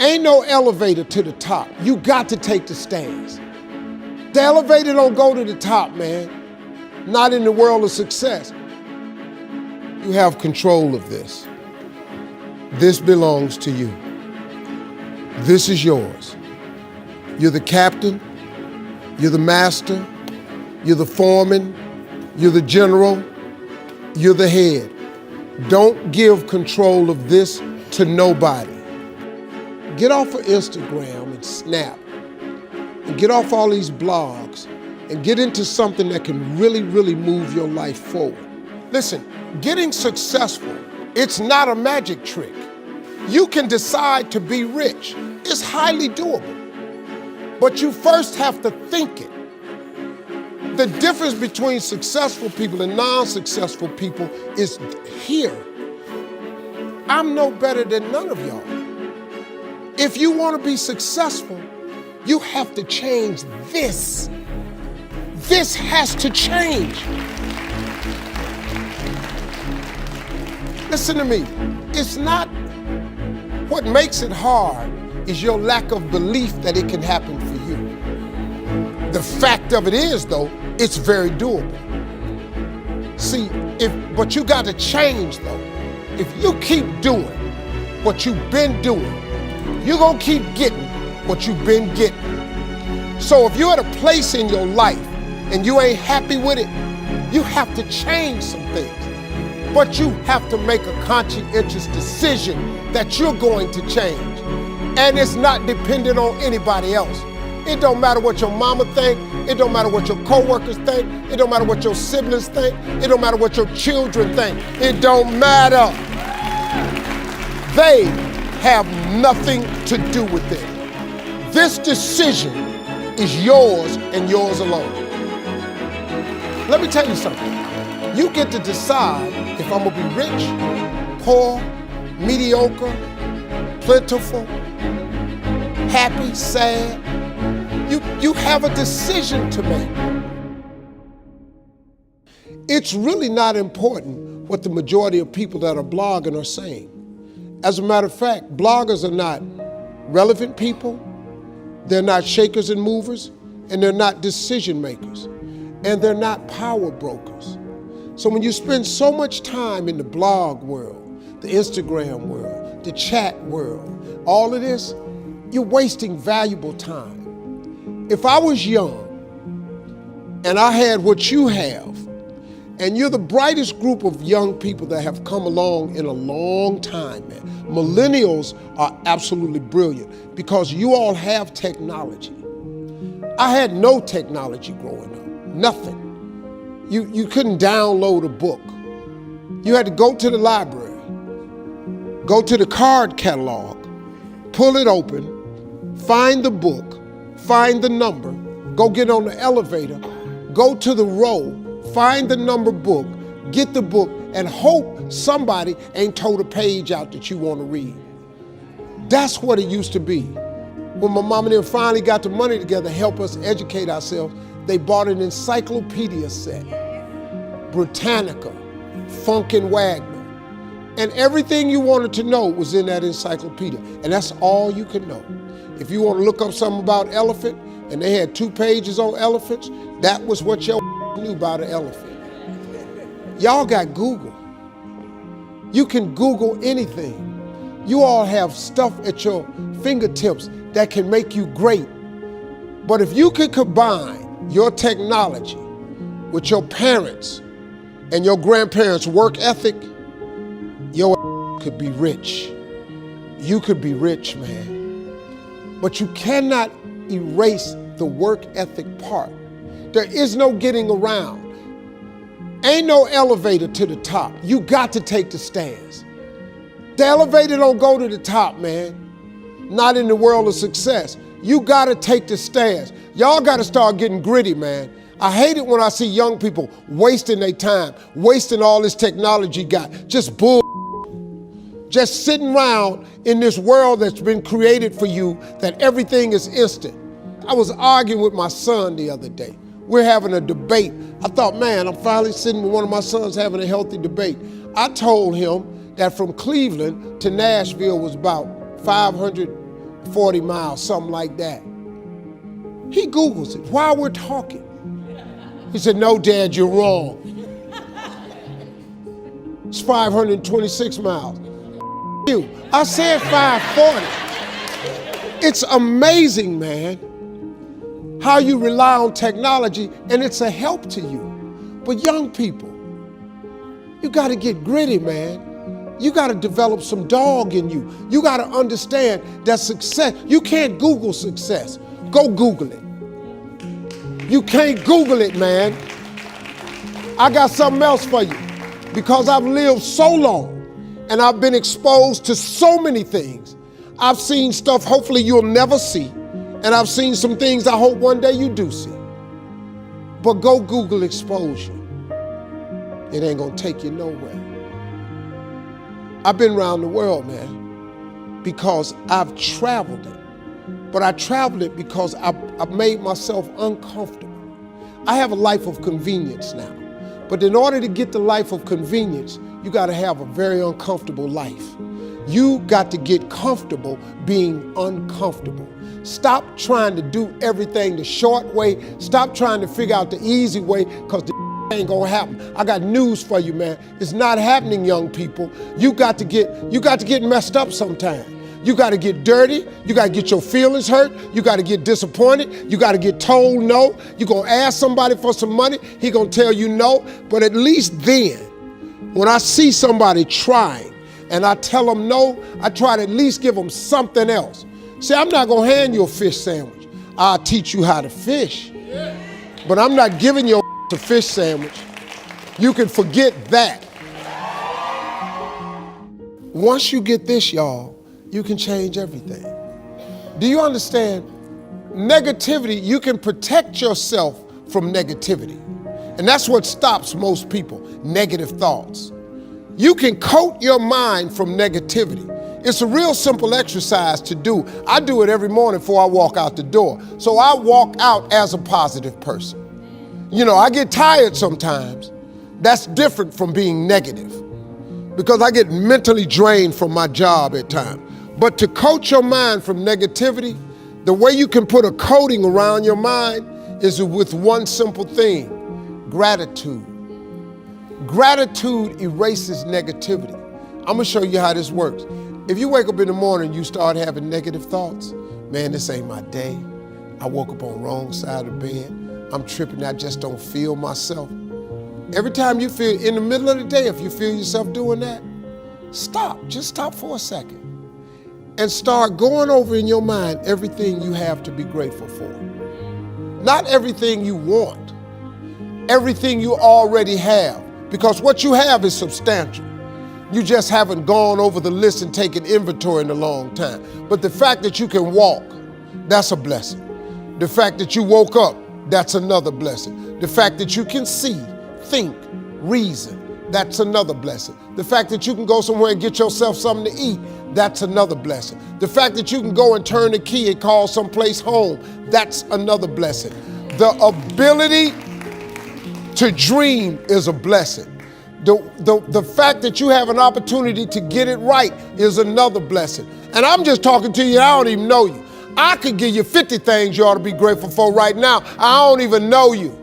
Ain't no elevator to the top. You got to take the stairs. The elevator don't go to the top, man. Not in the world of success. You have control of this. This belongs to you. This is yours. You're the captain. You're the master. You're the foreman. You're the general. You're the head. Don't give control of this to nobody. Get off of Instagram and Snap and get off all these blogs and get into something that can really, really move your life forward. Listen, getting successful, it's not a magic trick. You can decide to be rich. It's highly doable. But you first have to think it. The difference between successful people and non-successful people is here. I'm no better than none of y'all. If you want to be successful, you have to change this. This has to change. Listen to me. It's not what makes it hard is your lack of belief that it can happen for you. The fact of it is, though, it's very doable. See, but you got to change, though. If you keep doing what you've been doing, you're going to keep getting what you've been getting. So if you're at a place in your life and you ain't happy with it, you have to change some things. But you have to make a conscientious decision that you're going to change. And it's not dependent on anybody else. It don't matter what your mama think. It don't matter what your coworkers think. It don't matter what your siblings think. It don't matter what your children think. It don't matter. They have nothing to do with it. This decision is yours and yours alone. Let me tell you something. You get to decide if I'm gonna be rich, poor, mediocre, plentiful, happy, sad. You have a decision to make. It's really not important what the majority of people that are blogging are saying. As a matter of fact, bloggers are not relevant people, they're not shakers and movers, and they're not decision makers, and they're not power brokers. So when you spend so much time in the blog world, the Instagram world, the chat world, all of this, you're wasting valuable time. If I was young and I had what you have, and you're the brightest group of young people that have come along in a long time, man. Millennials are absolutely brilliant because you all have technology. I had no technology growing up, nothing. You couldn't download a book. You had to go to the library, go to the card catalog, pull it open, find the book, find the number, go get on the elevator, go to the row, find the number book, get the book, and hope somebody ain't told a page out that you want to read. That's what it used to be. When my mom and them finally got the money together to help us educate ourselves, they bought an encyclopedia set, Britannica, Funkin' Wagner, and everything you wanted to know was in that encyclopedia, and that's all you could know. If you want to look up something about elephant, and they had 2 pages on elephants, that was what your knew about an elephant. Y'all got Google. You can Google anything. You all have stuff at your fingertips that can make you great. But if you could combine your technology with your parents and your grandparents' work ethic, your could be rich. You could be rich, man. But you cannot erase the work ethic part. There is no getting around. Ain't no elevator to the top. You got to take the stairs. The elevator don't go to the top, man. Not in the world of success. You got to take the stairs. Y'all got to start getting gritty, man. I hate it when I see young people wasting their time, wasting all this technology got, just bull. Just sitting around in this world that's been created for you that everything is instant. I was arguing with my son the other day. We're having a debate. I thought, man, I'm finally sitting with one of my sons having a healthy debate. I told him that from Cleveland to Nashville was about 500 40 miles, something like that. He Googles it while we're talking. He said, no, Dad, you're wrong. It's 526 miles. You. I said 540. It's amazing, man, how you rely on technology and it's a help to you. But young people, you got to get gritty, man. You got to develop some dog in you. You got to understand that success, you can't Google success. Go Google it. You can't Google it, man. I got something else for you. Because I've lived so long and I've been exposed to so many things. I've seen stuff hopefully you'll never see. And I've seen some things I hope one day you do see. But go Google exposure. It ain't gonna take you nowhere. I've been around the world, man, because I've traveled it. But I traveled it because I've made myself uncomfortable. I have a life of convenience now. But in order to get the life of convenience, you gotta have a very uncomfortable life. You got to get comfortable being uncomfortable. Stop trying to do everything the short way. Stop trying to figure out the easy way, because the ain't gonna happen. I got news for you, man. It's not happening, young people. You got to get messed up sometime. You got to get dirty. You got to get your feelings hurt. You got to get disappointed. You got to get told no. You're going to ask somebody for some money. He going to tell you no. But at least then, when I see somebody trying and I tell them no, I try to at least give them something else. See, I'm not going to hand you a fish sandwich. I'll teach you how to fish. But I'm not giving you a fish sandwich. You can forget that. Once you get this, y'all, you can change everything. Do you understand? Negativity, you can protect yourself from negativity. And that's what stops most people, negative thoughts. You can coat your mind from negativity. It's a real simple exercise to do. I do it every morning before I walk out the door. So I walk out as a positive person. You know, I get tired sometimes. That's different from being negative, because I get mentally drained from my job at times. But to coat your mind from negativity, the way you can put a coating around your mind is with one simple thing: gratitude. Gratitude erases negativity. I'm gonna show you how this works. If you wake up in the morning and you start having negative thoughts, man, this ain't my day. I woke up on the wrong side of the bed. I'm tripping, I just don't feel myself. Every time you feel, in the middle of the day, if you feel yourself doing that, stop, just stop for a second. And start going over in your mind everything you have to be grateful for. Not everything you want, everything you already have, because what you have is substantial. You just haven't gone over the list and taken inventory in a long time. But the fact that you can walk, that's a blessing. The fact that you woke up, that's another blessing. The fact that you can see, think, reason, that's another blessing. The fact that you can go somewhere and get yourself something to eat, that's another blessing. The fact that you can go and turn the key and call someplace home, that's another blessing. The ability to dream is a blessing. The fact that you have an opportunity to get it right is another blessing. And I'm just talking to you, I don't even know you. I could give you 50 things you ought to be grateful for right now. I don't even know you.